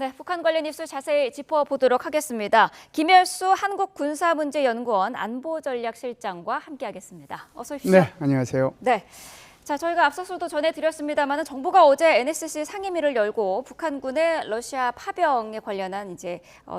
네, 북한 관련 뉴스 자세히 짚어보도록 하겠습니다. 김열수 한국군사문제연구원 안보전략실장과 함께하겠습니다. 어서 오십시오. 네, 안녕하세요. 네. 자, 저희가 앞서서도 전해드렸습니다만 정부가 어제 NSC 상임위를 열고 북한군의 러시아 파병에 관련한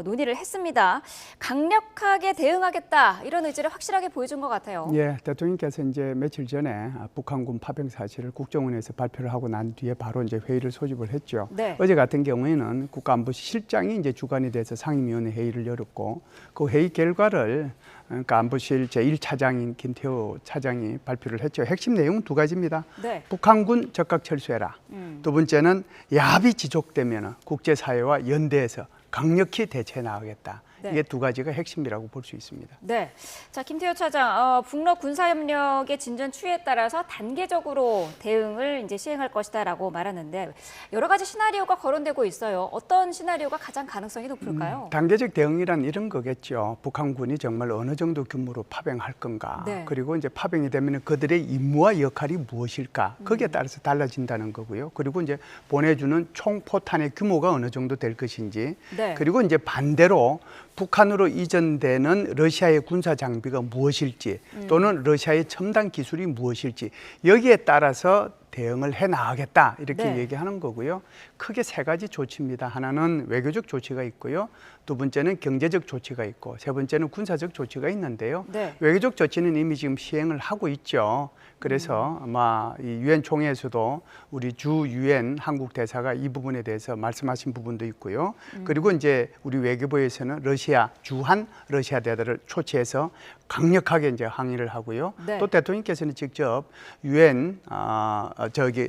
논의를 했습니다. 강력하게 대응하겠다 이런 의지를 확실하게 보여준 것 같아요. 예, 대통령께서 이제 며칠 전에 북한군 파병 사실을 국정원에서 발표를 하고 난 뒤에 바로 이제 회의를 소집을 했죠. 네. 어제 같은 경우에는 국가안보실장이 이제 주관이 돼서 상임위원회 회의를 열었고 그 회의 결과를 그러니까 안보실 제1차장인 김태호 차장이 발표를 했죠. 핵심 내용은 두 가지입니다. 네. 북한군 적극 철수해라. 두 번째는 야합이 지속되면 국제사회와 연대해서 강력히 대처해 나가겠다. 네. 이게 두 가지가 핵심이라고 볼 수 있습니다. 네. 자, 김태호 차장, 북러 군사협력의 진전 추이에 따라서 단계적으로 대응을 시행할 것이다라고 말하는데 여러 가지 시나리오가 거론되고 있어요. 어떤 시나리오가 가장 가능성이 높을까요? 단계적 대응이란 이런 거겠죠. 북한군이 정말 어느 정도 규모로 파병할 건가. 네. 그리고 이제 파병이 되면 그들의 임무와 역할이 무엇일까. 거기에 따라서 달라진다는 거고요. 그리고 이제 보내주는 총포탄의 규모가 어느 정도 될 것인지. 네. 그리고 이제 반대로 북한으로 이전되는 러시아의 군사 장비가 무엇일지 또는 러시아의 첨단 기술이 무엇일지 여기에 따라서 대응을 해 나가겠다 이렇게 네. 얘기하는 거고요. 크게 세 가지 조치입니다. 하나는 외교적 조치가 있고요. 두 번째는 경제적 조치가 있고 세 번째는 군사적 조치가 있는데요. 네. 외교적 조치는 이미 지금 시행을 하고 있죠. 그래서 아마 이 유엔 총회에서도 우리 주 유엔 한국 대사가 이 부분에 대해서 말씀하신 부분도 있고요. 그리고 이제 우리 외교부에서는 러시아 주한 러시아 대사를 초치해서 강력하게 이제 항의를 하고요. 네. 또 대통령께서는 직접 유엔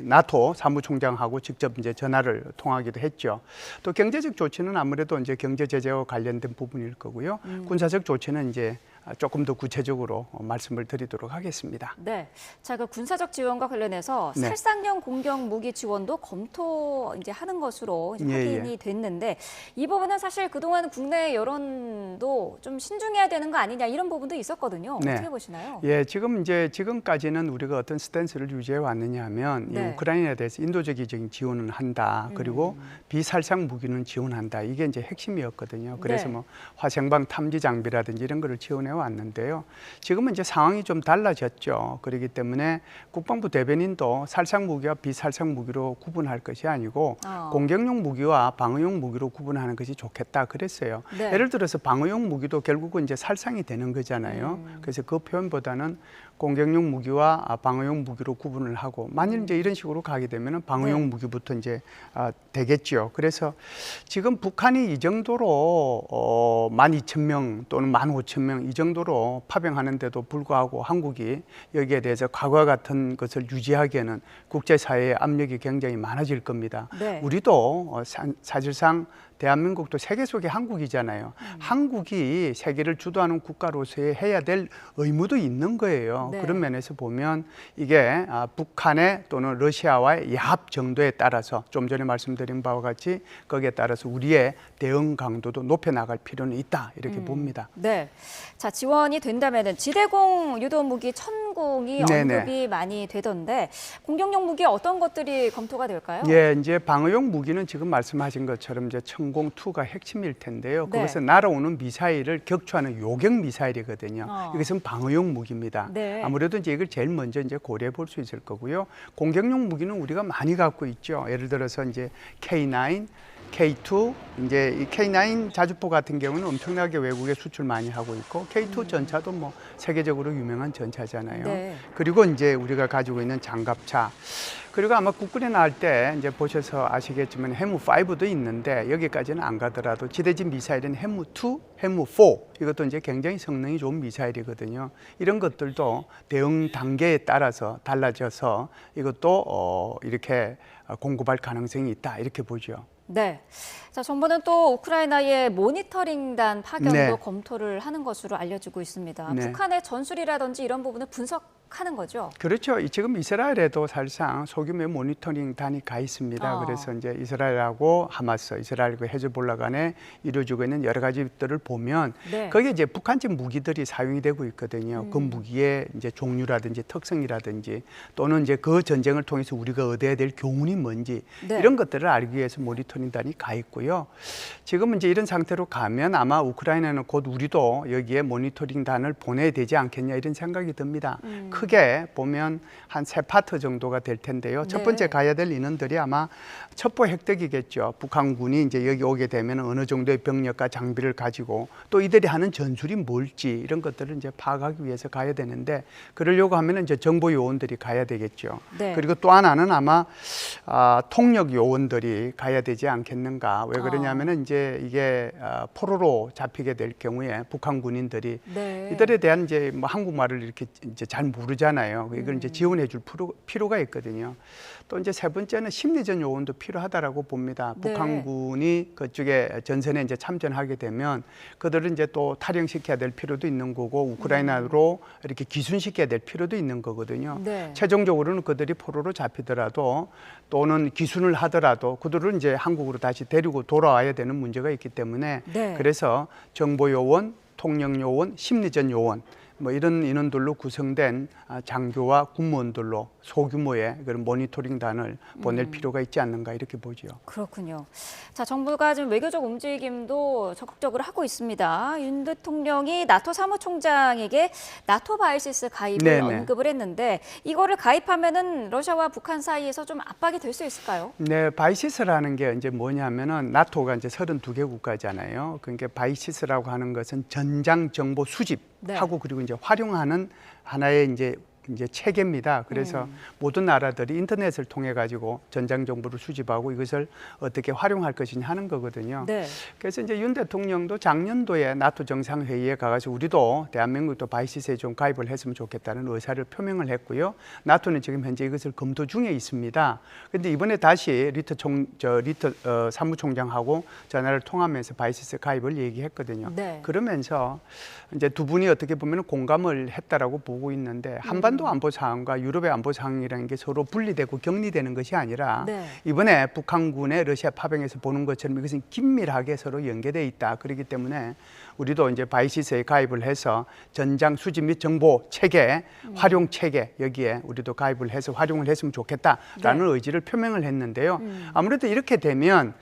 나토 사무총장하고 직접 이제 전화를 통하기도 했죠. 또 경제적 조치는 아무래도 이제 경제 제재와 관련된 부분일 거고요. 군사적 조치는 이제 조금 더 구체적으로 말씀을 드리도록 하겠습니다. 네. 자, 그 군사적 지원과 관련해서 네. 살상형 공격 무기 지원도 검토하는 것으로 확인이 됐는데 이 부분은 사실 그동안 국내 여론도 좀 신중해야 되는 거 아니냐 이런 부분도 있었거든요. 네. 어떻게 보시나요? 예, 지금까지는 우리가 어떤 스탠스를 유지해 왔느냐 하면 네. 이 우크라이나에 대해서 인도적인 지원은 한다. 그리고 비살상 무기는 지원한다. 이게 이제 핵심이었거든요. 그래서 네. 뭐 화생방 탐지 장비라든지 이런 거를 지원해 왔는데요. 지금은 이제 상황이 좀 달라졌죠. 그렇기 때문에 국방부 대변인도 살상 무기와 비살상 무기로 구분할 것이 아니고 공격용 무기와 방어용 무기로 구분하는 것이 좋겠다 그랬어요. 네. 예를 들어서 방어용 무기도 결국은 이제 살상이 되는 거잖아요. 그래서 그 표현보다는 공격용 무기와 방어용 무기로 구분을 하고 만일 이제 이런 식으로 가게 되면 방어용 네. 무기부터 이제 되겠죠. 그래서 지금 북한이 이 정도로 12,000명 또는 15,000명 이 정도로 파병하는데도 불구하고 한국이 여기에 대해서 과거와 같은 것을 유지하기에는 국제사회의 압력이 굉장히 많아질 겁니다. 네. 우리도 사실상 대한민국도 세계 속의 한국이잖아요. 한국이 세계를 주도하는 국가로서의 해야 될 의무도 있는 거예요. 네. 그런 면에서 보면 이게 북한의 또는 러시아와의 야합 정도에 따라서 좀 전에 말씀드린 바와 같이 거기에 따라서 우리의 대응 강도도 높여나갈 필요는 있다 이렇게 봅니다. 네. 자, 지원이 된다면은 지대공 유도 무기 천궁이 네네. 언급이 많이 되던데 공격용 무기 어떤 것들이 검토가 될까요? 예, 이제 방어용 무기는 지금 말씀하신 것처럼 이제 천공2가 핵심일 텐데요. 네. 그것은 날아오는 미사일을 격추하는 요격 미사일이거든요. 이것은 방어용 무기입니다. 네. 아무래도 이제 이걸 제일 먼저 이제 고려해 볼 수 있을 거고요. 공격용 무기는 우리가 많이 갖고 있죠. 예를 들어서 이제 K9, K2, 이제 이 K9 자주포 같은 경우는 엄청나게 외국에 수출 많이 하고 있고 K2 전차도 뭐 세계적으로 유명한 전차잖아요. 네. 그리고 이제 우리가 가지고 있는 장갑차. 그리고 아마 국군에 나갈 때 이제 보셔서 아시겠지만 해무5도 있는데 여기까지는 안 가더라도 지대지 미사일은 해무2, 해무4 이것도 이제 굉장히 성능이 좋은 미사일이거든요. 이런 것들도 대응 단계에 따라서 달라져서 이것도 이렇게 공급할 가능성이 있다 이렇게 보죠. 네. 자, 정부는 또 우크라이나의 모니터링단 파견도 네. 검토를 하는 것으로 알려지고 있습니다. 네. 북한의 전술이라든지 이런 부분을 분석하는 하는 거죠. 그렇죠. 지금 이스라엘에도 사실상 소규모의 모니터링단이 가 있습니다. 그래서 이제 이스라엘하고 하마스, 이스라엘과 헤즈볼라 간에 이루어지고 있는 여러 가지들을 보면 네. 거기에 이제 북한식 무기들이 사용이 되고 있거든요. 그 무기의 이제 종류라든지 특성이라든지 또는 이제 그 전쟁을 통해서 우리가 얻어야 될 교훈이 뭔지 네. 이런 것들을 알기 위해서 모니터링단이 가 있고요. 지금은 이제 이런 상태로 가면 아마 우크라이나는 곧 우리도 여기에 모니터링단을 보내야 되지 않겠냐 이런 생각이 듭니다. 크게 보면 한 3파트 정도가 될 텐데요. 첫 번째 가야 될 인원들이 아마 첩보 획득이겠죠. 북한군이 이제 여기 오게 되면 어느 정도의 병력과 장비를 가지고 또 이들이 하는 전술이 뭘지 이런 것들을 이제 파악하기 위해서 가야 되는데 그러려고 하면 이제 정보 요원들이 가야 되겠죠. 네. 그리고 또 하나는 아마 통역 요원들이 가야 되지 않겠는가. 왜 그러냐면은 이제 이게 포로로 잡히게 될 경우에 북한 군인들이 네. 이들에 대한 이제 뭐 한국말을 이렇게 이제 잘 모르잖아요. 이걸 이제 지원해 줄 필요가 있거든요. 또 이제 세 번째는 심리전 요원도 필요하다라고 봅니다. 네. 북한군이 그쪽에 전선에 이제 참전하게 되면 그들을 이제 또 탈영시켜야 될 필요도 있는 거고 우크라이나로 이렇게 기순시켜야 될 필요도 있는 거거든요. 네. 최종적으로는 그들이 포로로 잡히더라도 또는 기순을 하더라도 그들을 이제 한국으로 다시 데리고 돌아와야 되는 문제가 있기 때문에 네. 그래서 정보 요원, 통역 요원, 심리전 요원 뭐 이런 인원들로 구성된 장교와 군무원들로 소규모의 그런 모니터링단을 보낼 필요가 있지 않는가 이렇게 보죠. 그렇군요. 자, 정부가 지금 외교적 움직임도 적극적으로 하고 있습니다. 윤 대통령이 나토 사무총장에게 나토 바이시스 가입을 네네. 언급을 했는데 이거를 가입하면은 러시아와 북한 사이에서 좀 압박이 될 수 있을까요? 네, 바이시스라는 게 이제 뭐냐면은 나토가 이제 32개 국가잖아요. 그러니까 바이시스라고 하는 것은 전장 정보 수집하고 그리고 이제 활용하는 하나의 이제 체계입니다. 그래서 모든 나라들이 인터넷을 통해 가지고 전장 정보를 수집하고 이것을 어떻게 활용할 것이냐 하는 거거든요. 네. 그래서 이제 윤 대통령도 작년도에 나토 정상회의에 가서 우리도 대한민국도 바이시스에 좀 가입을 했으면 좋겠다는 의사를 표명을 했고요. 나토는 지금 현재 이것을 검토 중에 있습니다. 그런데 이번에 다시 리터 사무총장하고 전화를 통하면서 바이시스 가입을 얘기했거든요. 네. 그러면서 이제 두 분이 어떻게 보면 공감을 했다라고 보고 있는데 한반도 안보 상황과 유럽의 안보 상황이라는 게 서로 분리되고 격리되는 것이 아니라 네. 이번에 북한군의 러시아 파병에서 보는 것처럼 이것은 긴밀하게 서로 연계돼 있다. 그렇기 때문에 우리도 이제 바이시스에 가입을 해서 전장 수집 및 정보 체계, 활용 체계 여기에 우리도 가입을 해서 활용을 했으면 좋겠다라는 의지를 표명을 했는데요. 아무래도 이렇게 되면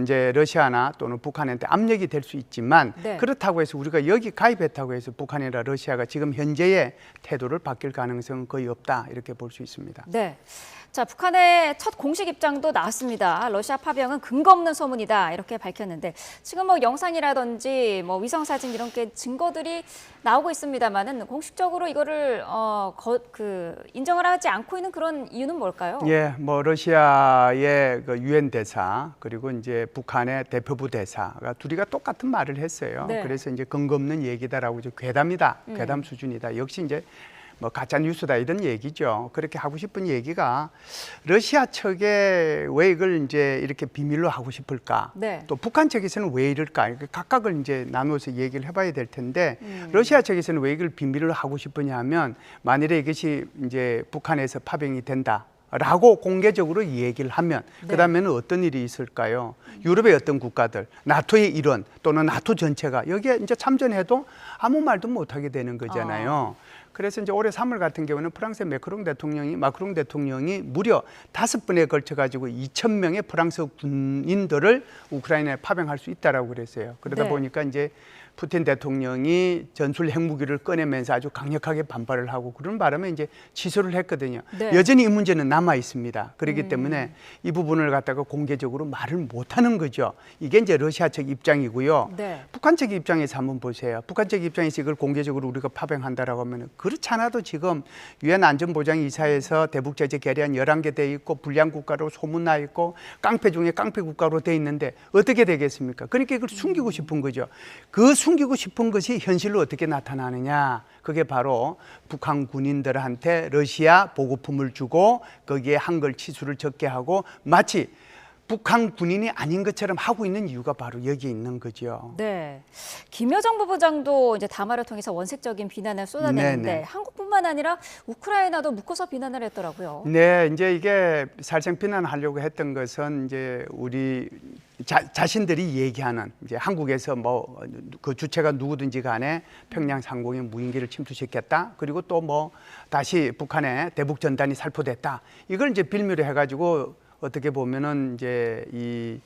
이제 러시아나 또는 북한한테 압력이 될 수 있지만 네. 그렇다고 해서 우리가 여기 가입했다고 해서 북한이나 러시아가 지금 현재의 태도를 바뀔 가능성은 거의 없다 이렇게 볼 수 있습니다. 네. 자, 북한의 첫 공식 입장도 나왔습니다. 러시아 파병은 근거 없는 소문이다 이렇게 밝혔는데 지금 뭐 영상이라든지 뭐 위성 사진 이런 게 증거들이 나오고 있습니다만은 공식적으로 이거를 인정을 하지 않고 있는 그런 이유는 뭘까요? 예, 뭐 러시아의 그 유엔 대사 그리고 이제 북한의 대표부 대사가 둘이가 똑같은 말을 했어요. 네. 그래서 이제 근거 없는 얘기다라고 이제 괴담이다, 괴담 수준이다. 역시 이제 뭐 가짜 뉴스다 이런 얘기죠. 그렇게 하고 싶은 얘기가 러시아 측에 왜 이걸 이제 이렇게 비밀로 하고 싶을까? 네. 또 북한 측에서는 왜 이럴까? 각각을 이제 나누어서 얘기를 해봐야 될 텐데 러시아 측에서는 왜 이걸 비밀로 하고 싶으냐 하면 만일에 이것이 이제 북한에서 파병이 된다. 라고 공개적으로 얘기를 하면 그다음에는 어떤 일이 있을까요? 유럽의 어떤 국가들, 나토의 일원 또는 나토 전체가 여기에 이제 참전해도 아무 말도 못하게 되는 거잖아요. 그래서 이제 올해 3월 같은 경우는 프랑스의 마크롱 대통령이 무려 5번에 걸쳐 가지고 2,000명의 프랑스 군인들을 우크라이나에 파병할 수 있다라고 그랬어요. 그러다 네. 보니까 이제 푸틴 대통령이 전술 핵무기를 꺼내면서 아주 강력하게 반발을 하고 그런 바람에 이제 취소를 했거든요. 네. 여전히 이 문제는 남아 있습니다. 그렇기 때문에 이 부분을 갖다가 공개적으로 말을 못 하는 거죠. 이게 이제 러시아 측 입장이고요. 네. 북한 측 입장에서 한번 보세요. 북한 측 입장에서 이걸 공개적으로 우리가 파병한다라고 하면 그렇지 않아도 지금 유엔 안전보장이사에서 대북 제재 결의안 11개 돼 있고 불량 국가로 소문나 있고 깡패 중에 깡패 국가로 돼 있는데 어떻게 되겠습니까? 그러니까 이걸 숨기고 싶은 거죠. 그 숨기고 싶은 것이 현실로 어떻게 나타나느냐. 그게 바로 북한 군인들한테 러시아 보급품을 주고 거기에 한글 치수를 적게 하고 마치 북한 군인이 아닌 것처럼 하고 있는 이유가 바로 여기 있는 거죠. 네. 김여정 부부장도 이제 담화를 통해서 원색적인 비난을 쏟아내는데 네네. 한국뿐만 아니라 우크라이나도 묶어서 비난을 했더라고요. 네, 이제 이게 살생 비난하려고 했던 것은 이제 우리 자신들이 얘기하는 이제 한국에서 뭐 그 주체가 누구든지 간에 평양 상공에 무인기를 침투시켰다. 그리고 또 뭐 다시 북한의 대북 전단이 살포됐다. 이걸 이제 빌미로 해가지고 어떻게 보면은 이제 이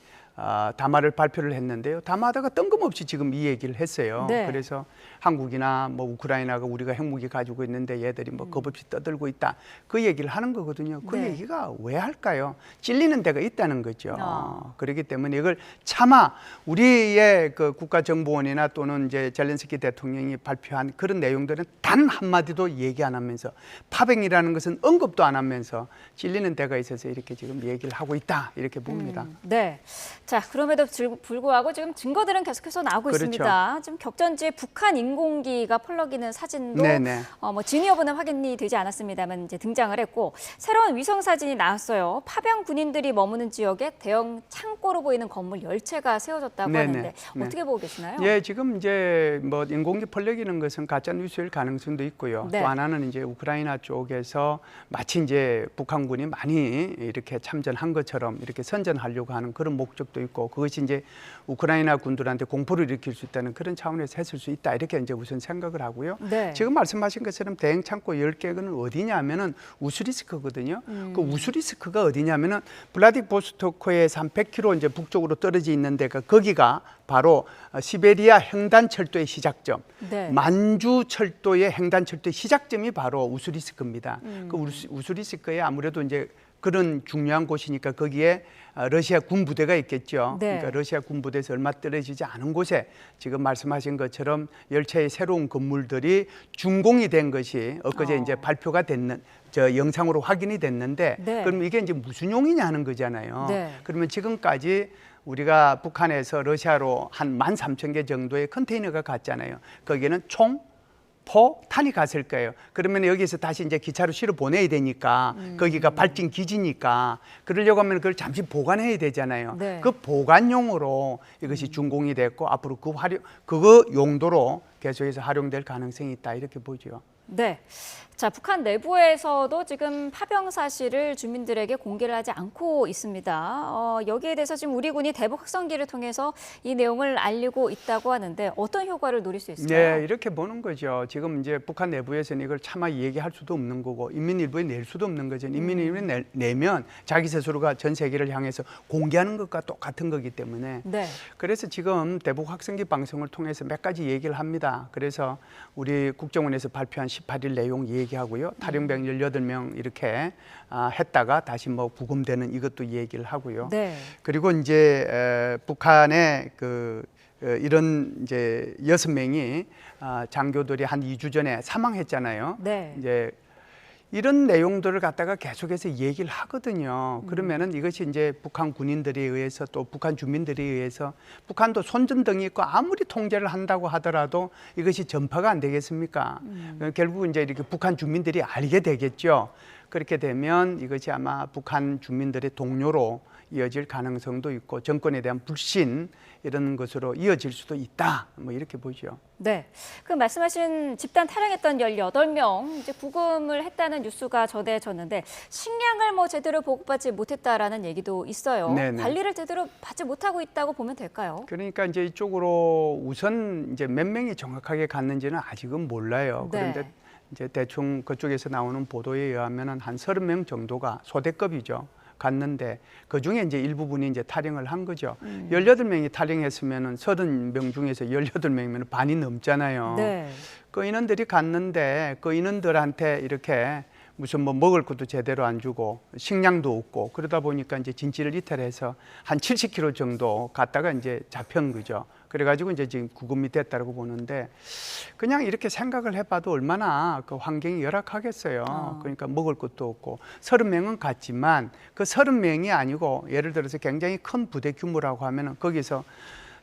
담화를 발표를 했는데요. 담화하다가 뜬금없이 지금 이 얘기를 했어요. 네. 그래서 한국이나 뭐 우크라이나가 우리가 핵무기 가지고 있는데 얘들이 뭐 겁없이 떠들고 있다. 그 얘기를 하는 거거든요. 그 네. 얘기가 왜 할까요? 찔리는 데가 있다는 거죠. 아. 그렇기 때문에 이걸 차마 우리의 그 국가정보원이나 또는 이제 젤렌스키 대통령이 발표한 그런 내용들은 단 한마디도 얘기 안 하면서 파병이라는 것은 언급도 안 하면서 찔리는 데가 있어서 이렇게 지금 얘기를 하고 있다. 이렇게 봅니다. 네. 자, 그럼에도 불구하고 지금 증거들은 계속해서 나오고 그렇죠. 있습니다. 지금 격전지에 북한 인공기가 펄럭이는 사진도 네네. 뭐 진위 여부는 확인이 되지 않았습니다만 이제 등장을 했고 새로운 위성 사진이 나왔어요. 파병 군인들이 머무는 지역에 대형 창고로 보이는 건물 10채가 세워졌다고 네네. 하는데 네. 어떻게 보고 계시나요? 예, 지금 이제 뭐 인공기 펄럭이는 것은 가짜 뉴스일 가능성도 있고요. 네. 또 하나는 이제 우크라이나 쪽에서 마치 이제 북한군이 많이 이렇게 참전한 것처럼 이렇게 선전하려고 하는 그런 목적도 있고 그것이 이제 우크라이나 군들한테 공포를 일으킬 수 있다는 그런 차원에서 했을 수 있다 이렇게 이제 우선 생각을 하고요. 네. 지금 말씀하신 것처럼 대형 창고 10개는 어디냐면은 우스리스크거든요. 그 우스리스크가 어디냐면은 블라디보스토크에서 한 100km 이제 북쪽으로 떨어져 있는 데가 거기가 바로 시베리아 횡단철도의 시작점, 네. 만주 철도의 횡단철도의 시작점이 바로 우스리스크입니다. 그 우스리스크에 아무래도 이제 그런 중요한 곳이니까 거기에 러시아 군 부대가 있겠죠. 네. 그러니까 러시아 군 부대에서 얼마 떨어지지 않은 곳에 지금 말씀하신 것처럼 열차의 새로운 건물들이 준공이 된 것이 엊그제 이제 발표가 됐는 저 영상으로 확인이 됐는데 네. 그럼 이게 이제 무슨 용이냐 하는 거잖아요. 네. 그러면 지금까지 우리가 북한에서 러시아로 한 13,000개 정도의 컨테이너가 갔잖아요. 거기에는 총 탄이 갔을 거예요. 그러면 여기서 다시 이제 기차로 실어 보내야 되니까 거기가 발진 기지니까 그러려고 하면 그걸 잠시 보관해야 되잖아요. 네. 그 보관용으로 이것이 준공이 됐고 앞으로 그거 용도로 계속해서 활용될 가능성이 있다 이렇게 보죠. 네. 자, 북한 내부에서도 지금 파병 사실을 주민들에게 공개를 하지 않고 있습니다. 여기에 대해서 지금 우리 군이 대북 확성기를 통해서 이 내용을 알리고 있다고 하는데 어떤 효과를 노릴 수 있을까요? 네, 이렇게 보는 거죠. 지금 이제 북한 내부에서는 이걸 차마 얘기할 수도 없는 거고 인민일보에 낼 수도 없는 거죠. 인민일보에 내면 자기 스스로가 전 세계를 향해서 공개하는 것과 똑같은 거기 때문에 네. 그래서 지금 대북 확성기 방송을 통해서 몇 가지 얘기를 합니다. 그래서 우리 국정원에서 발표한 18일 내용 얘기하고요. 탈영병 18명 이렇게 했다가 다시 뭐 부검되는 이것도 얘기를 하고요. 네. 그리고 이제 북한의 이런 이제 6명이 장교들이 한 2주 전에 사망했잖아요. 네. 이제 이런 내용들을 갖다가 계속해서 얘기를 하거든요. 그러면은 이것이 이제 북한 군인들에 의해서 또 북한 주민들에 의해서 북한도 손전등이 있고 아무리 통제를 한다고 하더라도 이것이 전파가 안 되겠습니까? 결국 이제 이렇게 북한 주민들이 알게 되겠죠. 그렇게 되면 이것이 아마 북한 주민들의 동료로 이어질 가능성도 있고 정권에 대한 불신 이런 것으로 이어질 수도 있다. 뭐 이렇게 보죠. 네. 그 말씀하신 집단 탈영했던 18명 이제 구금을 했다는 뉴스가 전해졌는데 식량을 뭐 제대로 보급받지 못했다라는 얘기도 있어요. 네네. 관리를 제대로 받지 못하고 있다고 보면 될까요? 그러니까 이제 이쪽으로 우선 이제 몇 명이 정확하게 갔는지는 아직은 몰라요. 네. 그런데 이제 대충 그쪽에서 나오는 보도에 의하면은 한 30명 정도가 소대급이죠. 갔는데 그 중에 이제 일부분이 이제 탈영을 한 거죠. 18명이 탈영했으면은 30명 중에서 18명이면 반이 넘잖아요. 네. 그 인원들이 갔는데 그 인원들한테 이렇게 무슨 뭐 먹을 것도 제대로 안 주고 식량도 없고 그러다 보니까 이제 진지를 이탈해서 한 70km 정도 갔다가 이제 잡힌 거죠. 그래가지고 이제 지금 구금이 됐다고 보는데 그냥 이렇게 생각을 해봐도 얼마나 그 환경이 열악하겠어요. 그러니까 먹을 것도 없고 30명은 갔지만 그 30명이 아니고 예를 들어서 굉장히 큰 부대 규모라고 하면은 거기서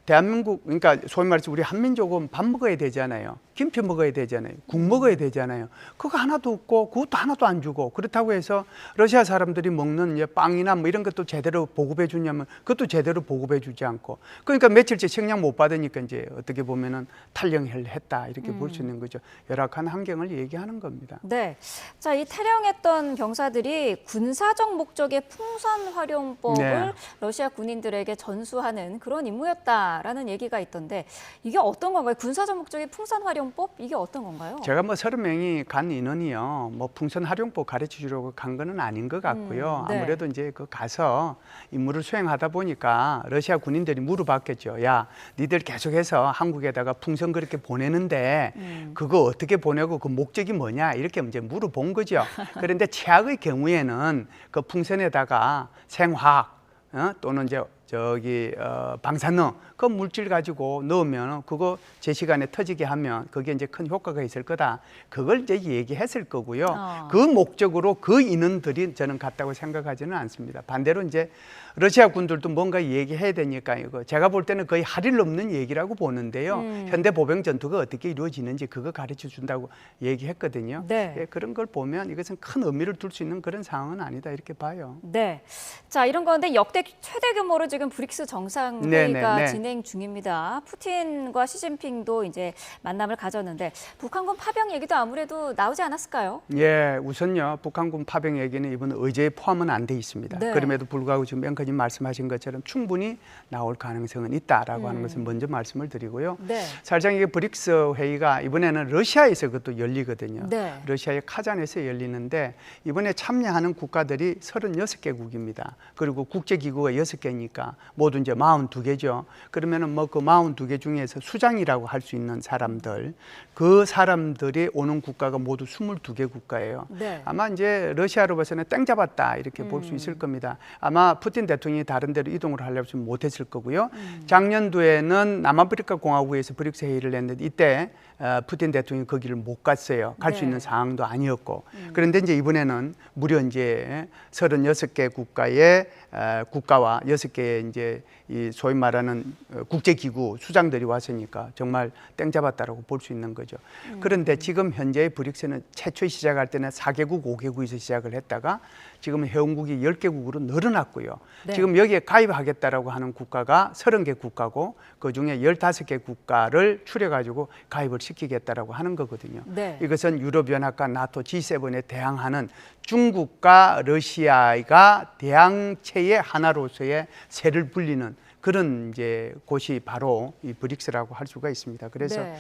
대한민국, 그러니까 소위 말해서 우리 한민족은 밥 먹어야 되잖아요. 김치 먹어야 되잖아요. 국 먹어야 되잖아요. 그거 하나도 없고 그것도 하나도 안 주고, 그렇다고 해서 러시아 사람들이 먹는 이제 빵이나 뭐 이런 것도 제대로 보급해 주냐면 그것도 제대로 보급해 주지 않고, 그러니까 며칠째 식량 못 받으니까 이제 어떻게 보면은 탈영했다 이렇게 볼 수 있는 거죠. 열악한 환경을 얘기하는 겁니다. 네. 자, 이 탈영했던 병사들이 군사적 목적의 풍선 활용법을 네. 러시아 군인들에게 전수하는 그런 임무였다라는 얘기가 있던데, 이게 어떤 건가요? 군사적 목적의 풍선 활용법 이게 어떤 건가요? 제가 뭐 30명이 간 인원이요, 뭐 풍선 활용법 가르쳐 주려고 간 거는 아닌 것 같고요. 네. 아무래도 이제 그 가서 임무를 수행하다 보니까 러시아 군인들이 물어봤겠죠. 야, 니들 계속해서 한국에다가 풍선 그렇게 보내는데 그거 어떻게 보내고 그 목적이 뭐냐 이렇게 이제 물어본 거죠. 그런데 최악의 경우에는 그 풍선에다가 생화학 또는 이제 방사능 그 물질 가지고 넣으면 그거 제 시간에 터지게 하면 그게 이제 큰 효과가 있을 거다. 그걸 이제 얘기했을 거고요. 그 목적으로 그 인원들이 저는 갔다고 생각하지는 않습니다. 반대로 이제 러시아 군들도 뭔가 얘기해야 되니까 이거 제가 볼 때는 거의 할 일 없는 얘기라고 보는데요. 현대 보병 전투가 어떻게 이루어지는지 그거 가르쳐 준다고 얘기했거든요. 네. 예, 그런 걸 보면 이것은 큰 의미를 둘 수 있는 그런 상황은 아니다 이렇게 봐요. 네. 자, 이런 가운데 역대 최대 규모로 지금 브릭스 정상회의가 네. 진행 중입니다. 푸틴과 시진핑도 이제 만남을 가졌는데 북한군 파병 얘기도 아무래도 나오지 않았을까요? 예, 우선요 북한군 파병 얘기는 이번 의제에 포함은 안 돼 있습니다. 네. 그럼에도 불구하고 지금 앵커님 말씀하신 것처럼 충분히 나올 가능성은 있다라고 하는 것을 먼저 말씀을 드리고요. 네. 사실상 이게 브릭스 회의가 이번에는 러시아에서 그것도 열리거든요. 네. 러시아의 카잔에서 열리는데 이번에 참여하는 국가들이 36개국입니다. 그리고 국제기구가 6개니까 모두 이제 42개죠. 그러면은 뭐 그 42개 중에서 수장이라고 할 수 있는 사람들, 그 사람들이 오는 국가가 모두 22개 국가예요. 네. 아마 이제 러시아로 봐서는 땡 잡았다 이렇게 볼 수 있을 겁니다. 아마 푸틴 대통령이 다른 데로 이동을 하려고 좀 못했을 거고요. 작년도에는 남아프리카 공화국에서 브릭스 회의를 했는데 이때 푸틴 대통령이 거기를 못 갔어요. 갈 수 네. 있는 상황도 아니었고. 그런데 이제 이번에는 무려 이제 36개 국가의 국가와 6개의 이제 이 소위 말하는 국제기구 수장들이 왔으니까 정말 땡 잡았다라고 볼 수 있는 거죠. 그런데 지금 현재의 브릭스는 최초 시작할 때는 4개국, 5개국에서 시작을 했다가 지금 회원국이 10개국으로 늘어났고요. 네. 지금 여기에 가입하겠다라고 하는 국가가 30개 국가고 그중에 15개 국가를 추려가지고 가입을 시키겠다라고 하는 거거든요. 네. 이것은 유럽연합과 나토 G7에 대항하는 중국과 러시아가 대항체의 하나로서의 세를 불리는 그런 이제 곳이 바로 이 브릭스라고 할 수가 있습니다. 그래서 네.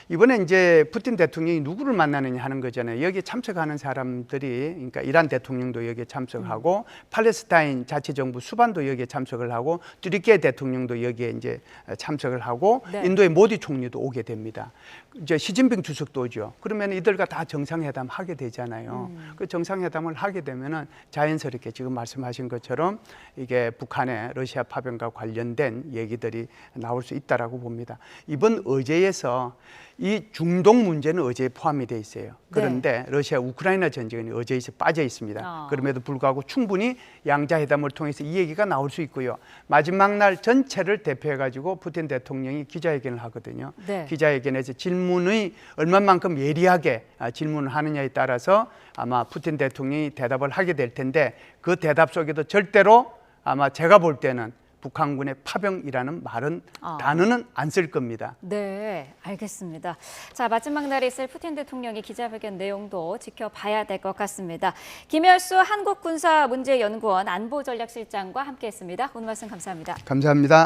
이번에 이제 푸틴 대통령이 누구를 만나느냐 하는 거잖아요. 여기에 참석하는 사람들이, 그러니까 이란 대통령도 여기에 참석하고 팔레스타인 자치정부 수반도 여기에 참석을 하고 튀르키예 대통령도 여기에 이제 참석을 하고 네. 인도의 모디 총리도 오게 됩니다. 이제 시진핑 주석도 오죠. 그러면 이들과 다 정상회담 하게 되잖아요. 그 정상회담을 하게 되면은 자연스럽게 지금 말씀하신 것처럼 이게 북한의 러시아 파병과 관련된 얘기들이 나올 수 있다라고 봅니다. 이번 의제에서 이 중동 문제는 의제에 포함이 돼 있어요. 그런데 러시아 우크라이나 전쟁은 의제에서 빠져 있습니다. 그럼에도 불구하고 충분히 양자회담을 통해서 이 얘기가 나올 수 있고요. 마지막 날 전체를 대표해 가지고 푸틴 대통령이 기자회견을 하거든요. 네. 기자회견에서 질문의 얼마만큼 예리하게 질문을 하느냐에 따라서 아마 푸틴 대통령이 대답을 하게 될 텐데 그 대답 속에도 절대로 아마 제가 볼 때는 북한군의 파병이라는 말은 단어는 안 쓸 겁니다. 네, 알겠습니다. 자, 마지막 날에 있을 푸틴 대통령의 기자회견 내용도 지켜봐야 될 것 같습니다. 김열수 한국군사문제연구원 안보전략실장과 함께했습니다. 오늘 말씀 감사합니다. 감사합니다.